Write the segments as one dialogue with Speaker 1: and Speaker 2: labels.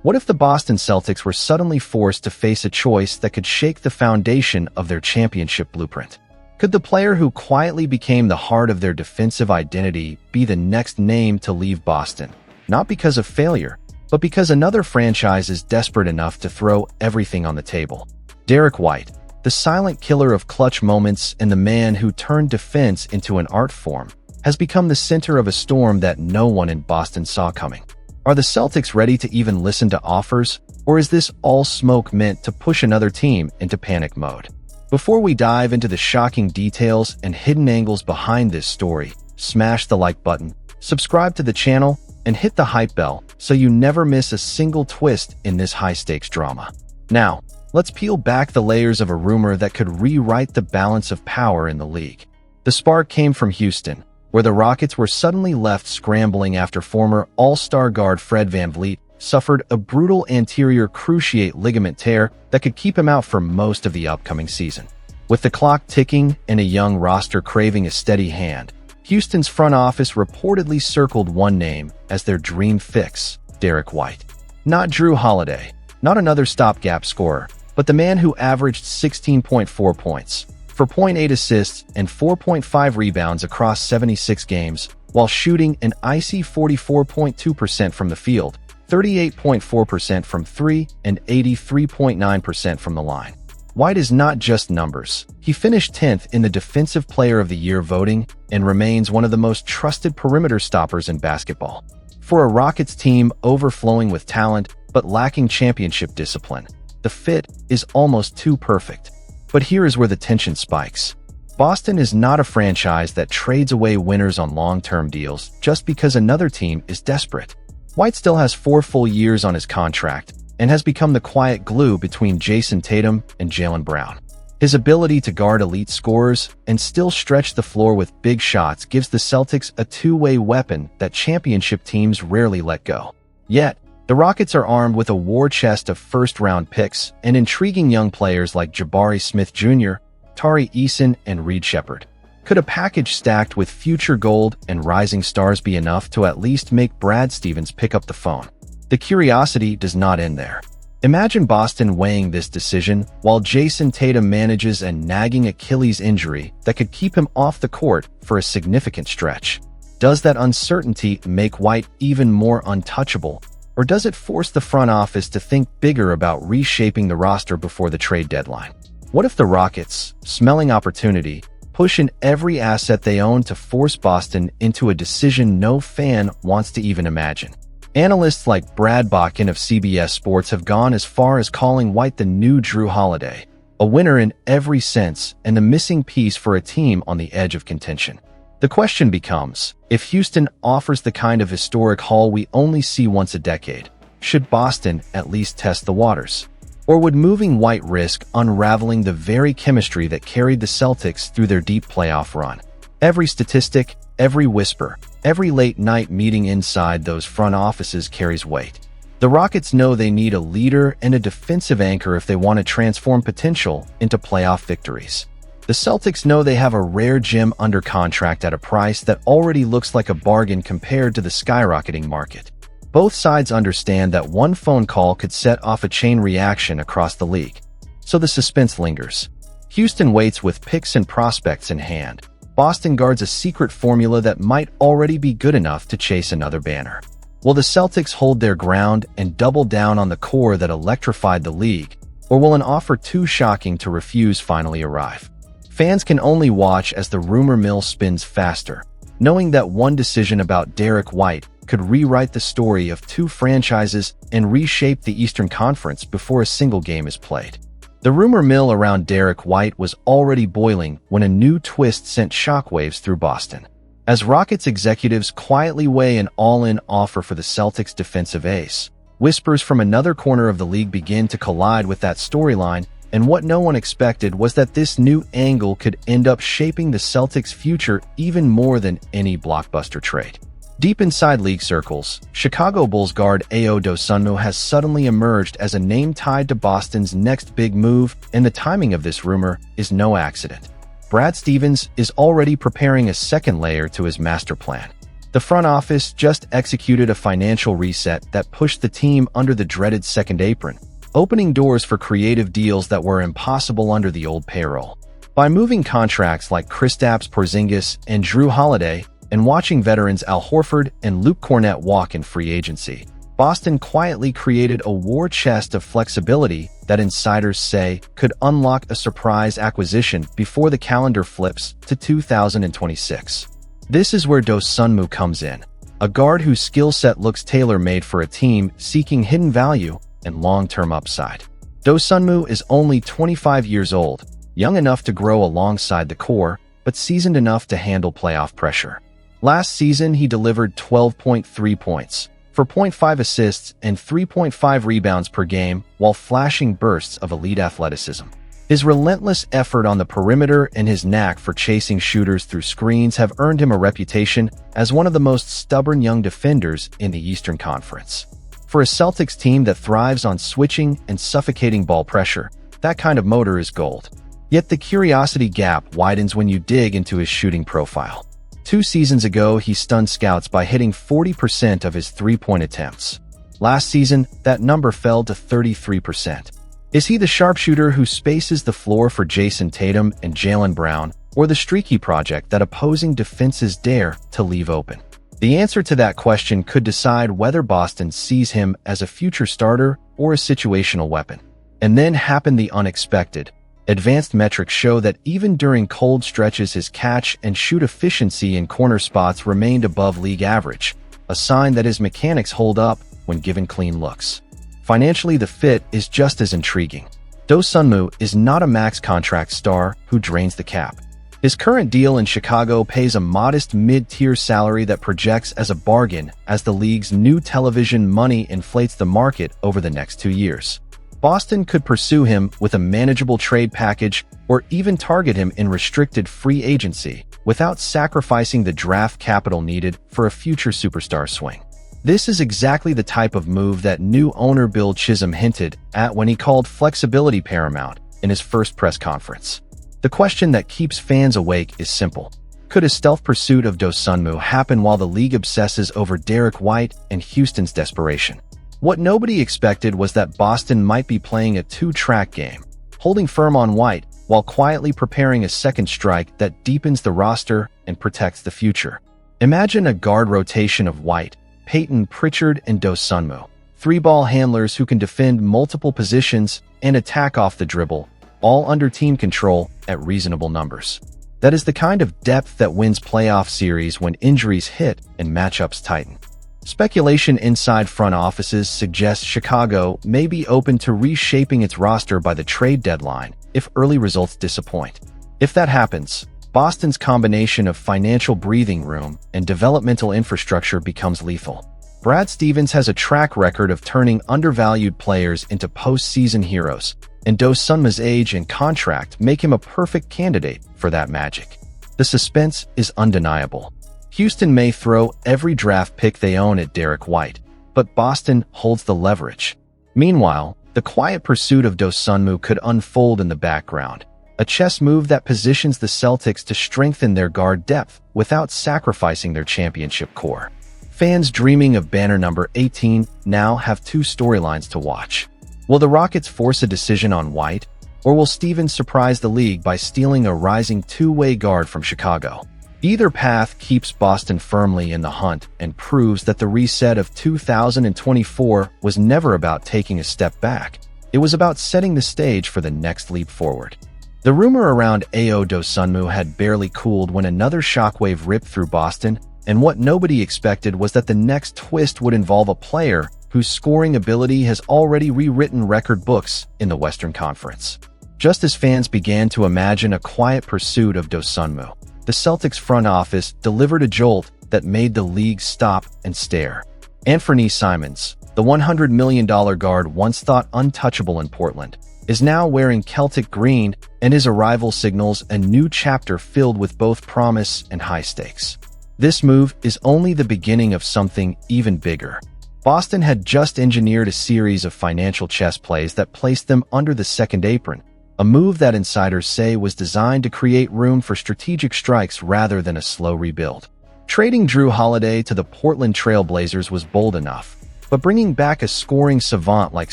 Speaker 1: What if the Boston Celtics were suddenly forced to face a choice that could shake the foundation of their championship blueprint? Could the player who quietly became the heart of their defensive identity be the next name to leave Boston? Not because of failure, but because another franchise is desperate enough to throw everything on the table. Derrick White, the silent killer of clutch moments and the man who turned defense into an art form, has become the center of a storm that no one in Boston saw coming. Are the Celtics ready to even listen to offers, or is this all smoke meant to push another team into panic mode? Before we dive into the shocking details and hidden angles behind this story, smash the like button, subscribe to the channel, and hit the hype bell so you never miss a single twist in this high-stakes drama. Now, let's peel back the layers of a rumor that could rewrite the balance of power in the league. The spark came from Houston, where the Rockets were suddenly left scrambling after former All-Star guard Fred VanVleet suffered a brutal anterior cruciate ligament tear that could keep him out for most of the upcoming season. With the clock ticking and a young roster craving a steady hand, Houston's front office reportedly circled one name as their dream fix: Derrick White. Not Jrue Holiday, not another stopgap scorer, but the man who averaged 16.4 points, 4.8 assists, and 4.5 rebounds across 76 games, while shooting an icy 44.2% from the field, 38.4% from three, and 83.9% from the line. White is not just numbers. He finished 10th in the Defensive Player of the Year voting and remains one of the most trusted perimeter stoppers in basketball. For a Rockets team overflowing with talent but lacking championship discipline, the fit is almost too perfect. But here is where the tension spikes. Boston is not a franchise that trades away winners on long-term deals just because another team is desperate. White still has 4 full years on his contract and has become the quiet glue between Jayson Tatum and Jaylen Brown. His ability to guard elite scorers and still stretch the floor with big shots gives the Celtics a two-way weapon that championship teams rarely let go. Yet, the Rockets are armed with a war chest of first-round picks and intriguing young players like Jabari Smith Jr., Tari Eason, and Reed Shepherd. Could a package stacked with future gold and rising stars be enough to at least make Brad Stevens pick up the phone? The curiosity does not end there. Imagine Boston weighing this decision while Jayson Tatum manages a nagging Achilles injury that could keep him off the court for a significant stretch. Does that uncertainty make White even more untouchable? Or does it force the front office to think bigger about reshaping the roster before the trade deadline? What if the Rockets, smelling opportunity, push in every asset they own to force Boston into a decision no fan wants to even imagine? Analysts like Brad Bakken of CBS Sports have gone as far as calling White the new Jrue Holiday, a winner in every sense and the missing piece for a team on the edge of contention. The question becomes, if Houston offers the kind of historic haul we only see once a decade, should Boston at least test the waters? Or would moving White risk unraveling the very chemistry that carried the Celtics through their deep playoff run? Every statistic, every whisper, every late-night meeting inside those front offices carries weight. The Rockets know they need a leader and a defensive anchor if they want to transform potential into playoff victories. The Celtics know they have a rare gem under contract at a price that already looks like a bargain compared to the skyrocketing market. Both sides understand that one phone call could set off a chain reaction across the league. So the suspense lingers. Houston waits with picks and prospects in hand. Boston guards a secret formula that might already be good enough to chase another banner. Will the Celtics hold their ground and double down on the core that electrified the league, or will an offer too shocking to refuse finally arrive? Fans can only watch as the rumor mill spins faster, knowing that one decision about Derrick White could rewrite the story of 2 franchises and reshape the Eastern Conference before a single game is played. The rumor mill around Derrick White was already boiling when a new twist sent shockwaves through Boston. As Rockets executives quietly weigh an all-in offer for the Celtics' defensive ace, whispers from another corner of the league begin to collide with that storyline, and what no one expected was that this new angle could end up shaping the Celtics' future even more than any blockbuster trade. Deep inside league circles, Chicago Bulls guard Ayo Dosunmu has suddenly emerged as a name tied to Boston's next big move, and the timing of this rumor is no accident. Brad Stevens is already preparing a second layer to his master plan. The front office just executed a financial reset that pushed the team under the dreaded second apron, opening doors for creative deals that were impossible under the old payroll. By moving contracts like Kristaps Porzingis and Drew Holiday and watching veterans Al Horford and Luke Kornet walk in free agency, Boston quietly created a war chest of flexibility that insiders say could unlock a surprise acquisition before the calendar flips to 2026. This is where Dosunmu comes in, a guard whose skill set looks tailor-made for a team seeking hidden value and long-term upside. Dosunmu is only 25 years old, young enough to grow alongside the core, but seasoned enough to handle playoff pressure. Last season, he delivered 12.3 points, 4.5 assists, and 3.5 rebounds per game while flashing bursts of elite athleticism. His relentless effort on the perimeter and his knack for chasing shooters through screens have earned him a reputation as one of the most stubborn young defenders in the Eastern Conference. For a Celtics team that thrives on switching and suffocating ball pressure, that kind of motor is gold. Yet the curiosity gap widens when you dig into his shooting profile. 2 seasons ago, he stunned scouts by hitting 40% of his three-point attempts. Last season, that number fell to 33%. Is he the sharpshooter who spaces the floor for Jayson Tatum and Jaylen Brown, or the streaky project that opposing defenses dare to leave open? The answer to that question could decide whether Boston sees him as a future starter or a situational weapon. And then happened the unexpected. Advanced metrics show that even during cold stretches, his catch and shoot efficiency in corner spots remained above league average, a sign that his mechanics hold up when given clean looks. Financially, the fit is just as intriguing. Dosunmu is not a max contract star who drains the cap. His current deal in Chicago pays a modest mid-tier salary that projects as a bargain as the league's new television money inflates the market over the next 2 years. Boston could pursue him with a manageable trade package or even target him in restricted free agency without sacrificing the draft capital needed for a future superstar swing. This is exactly the type of move that new owner Bill Chisholm hinted at when he called flexibility paramount in his first press conference. The question that keeps fans awake is simple. Could a stealth pursuit of Dosunmu happen while the league obsesses over Derrick White and Houston's desperation? What nobody expected was that Boston might be playing a 2-track game, holding firm on White while quietly preparing a second strike that deepens the roster and protects the future. Imagine a guard rotation of White, Payton Pritchard, and Dosunmu, 3-ball handlers who can defend multiple positions and attack off the dribble, all under team control at reasonable numbers. That is the kind of depth that wins playoff series when injuries hit and matchups tighten. Speculation inside front offices suggests Chicago may be open to reshaping its roster by the trade deadline if early results disappoint. If that happens, Boston's combination of financial breathing room and developmental infrastructure becomes lethal. Brad Stevens has a track record of turning undervalued players into postseason heroes, and Dosunmu's age and contract make him a perfect candidate for that magic. The suspense is undeniable. Houston may throw every draft pick they own at Derrick White, but Boston holds the leverage. Meanwhile, the quiet pursuit of Dosunmu could unfold in the background, a chess move that positions the Celtics to strengthen their guard depth without sacrificing their championship core. Fans dreaming of banner number 18 now have 2 storylines to watch. Will the Rockets force a decision on White, or will Stevens surprise the league by stealing a rising 2-way guard from Chicago? Either path keeps Boston firmly in the hunt and proves that the reset of 2024 was never about taking a step back. It was about setting the stage for the next leap forward. The rumor around Ayo Dosunmu had barely cooled when another shockwave ripped through Boston, and what nobody expected was that the next twist would involve a player whose scoring ability has already rewritten record books in the Western Conference. Just as fans began to imagine a quiet pursuit of Dosunmu, the Celtics front office delivered a jolt that made the league stop and stare. Anfernee Simons, the $100 million guard once thought untouchable in Portland, is now wearing Celtic green, and his arrival signals a new chapter filled with both promise and high stakes. This move is only the beginning of something even bigger. Boston had just engineered a series of financial chess plays that placed them under the second apron, a move that insiders say was designed to create room for strategic strikes rather than a slow rebuild. Trading Drew Holiday to the Portland Trail Blazers was bold enough, but bringing back a scoring savant like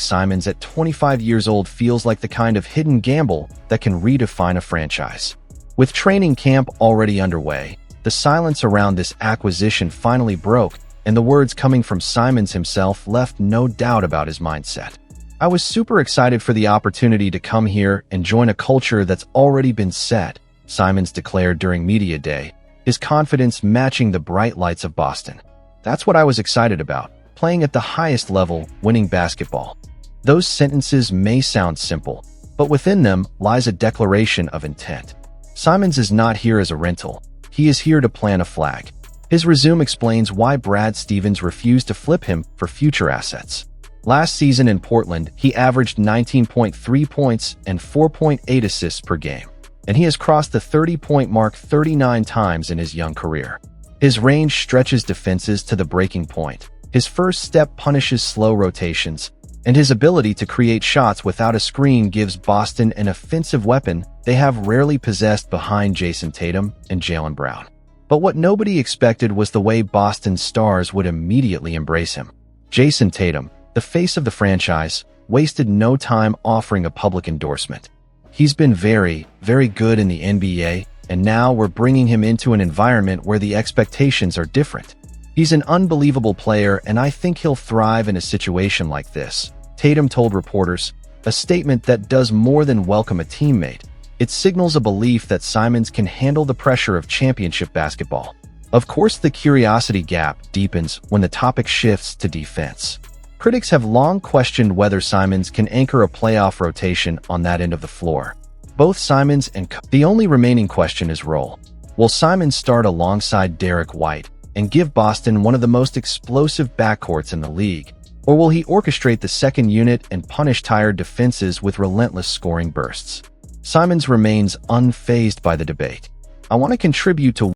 Speaker 1: Simons at 25 years old feels like the kind of hidden gamble that can redefine a franchise. With training camp already underway, the silence around this acquisition finally broke, and the words coming from Simons himself left no doubt about his mindset. "I was super excited for the opportunity to come here and join a culture that's already been set," Simons declared during Media Day, his confidence matching the bright lights of Boston. "That's what I was excited about, playing at the highest level, winning basketball." Those sentences may sound simple, but within them lies a declaration of intent. Simons is not here as a rental. He is here to plant a flag. His resume explains why Brad Stevens refused to flip him for future assets. Last season in Portland, he averaged 19.3 points and 4.8 assists per game, and he has crossed the 30-point mark 39 times in his young career. His range stretches defenses to the breaking point. His first step punishes slow rotations, and his ability to create shots without a screen gives Boston an offensive weapon they have rarely possessed behind Jayson Tatum and Jaylen Brown. But what nobody expected was the way Boston's stars would immediately embrace him. Jayson Tatum, the face of the franchise, wasted no time offering a public endorsement. "He's been very, very good in the NBA, and now we're bringing him into an environment where the expectations are different. He's an unbelievable player, and I think he'll thrive in a situation like this," Tatum told reporters, a statement that does more than welcome a teammate. It signals a belief that Simons can handle the pressure of championship basketball. Of course, the curiosity gap deepens when the topic shifts to defense. Critics have long questioned whether Simons can anchor a playoff rotation on that end of the floor. Both Simons and the only remaining question is role. Will Simons start alongside Derrick White and give Boston one of the most explosive backcourts in the league? Or will he orchestrate the second unit and punish tired defenses with relentless scoring bursts? Simons remains unfazed by the debate. "I want to contribute to